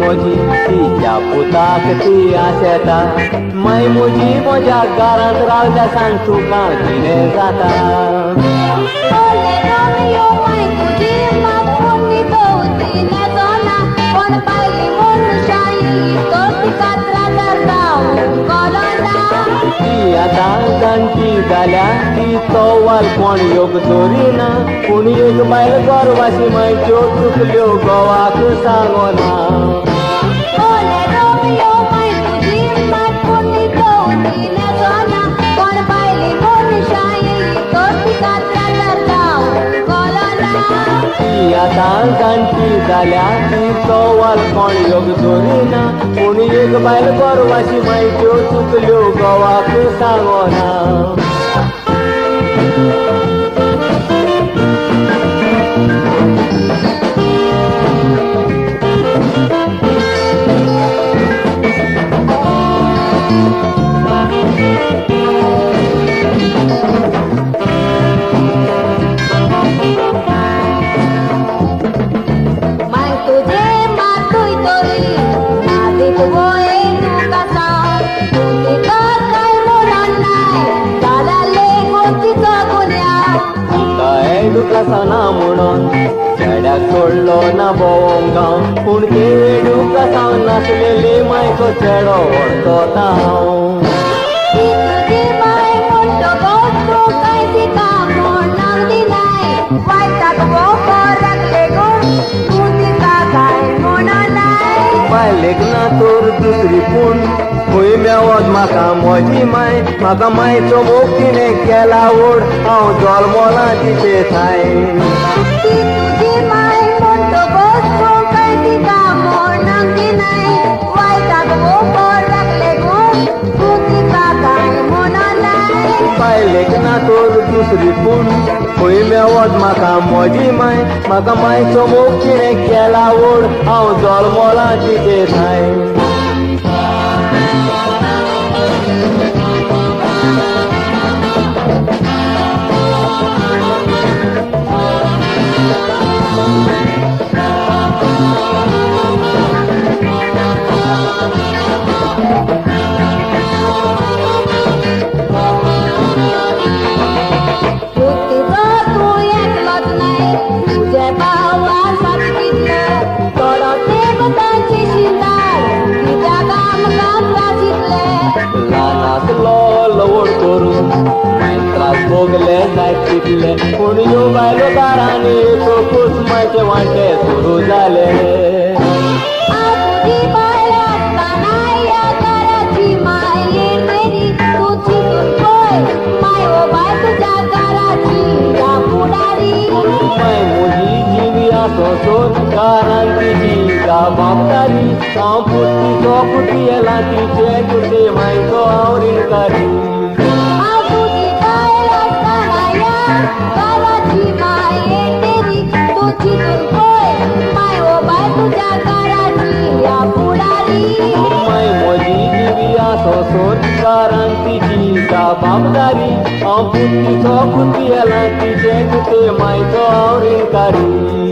म्हजी तिच्या पुताक ती आशेता माय म्हजी म्हज्या घरांत रावल्या सांग तुका कितें जाता ती आतां जाणटी जाल्या ती तोवाल कोण योग धरिना पूण एक बायल गोरवाशी मायच्यो चुकल्यो घोवाक सांगना आतां जाणटी जाल्या ती तोवाल कोण योग धरिना पूण एक बायल गोरवाशी मायच्यो चुकल्यो घोवाक सांगना दुखासना म्हणून चेड्याक सोडलो ना भोवंगांव पूण ते दुखासावन नासलेली मायचो चेडो व्हरता हांव बायलेक ना तर दुसरी पूण खंय मेवत म्हाका म्हजी माय म्हाका मायचो मोग तिणें केला ओड हांव जल्मला तिचे थाय बायलेक ना तर दुसरी पूण खंय मेवत म्हाका म्हजी माय म्हाका मायचो मोग तिणें केला ओड हांव जल्मला तिचे थाय भोगले जाय तितले पूण ह्यो बायलो दारांनी तोकूच मायचे वांटे सुरू जाले म्हजी जिवी आसोसून कारांतीची जबाबदारी हांव पुत्तीचो पुती येला तिचे कुटे मायचो हांव ऋणकारी कारांतीची जबाबदारी हांव पुत्तीचो पुती येला तिचे कुटे मायचो हांव ऋणकारी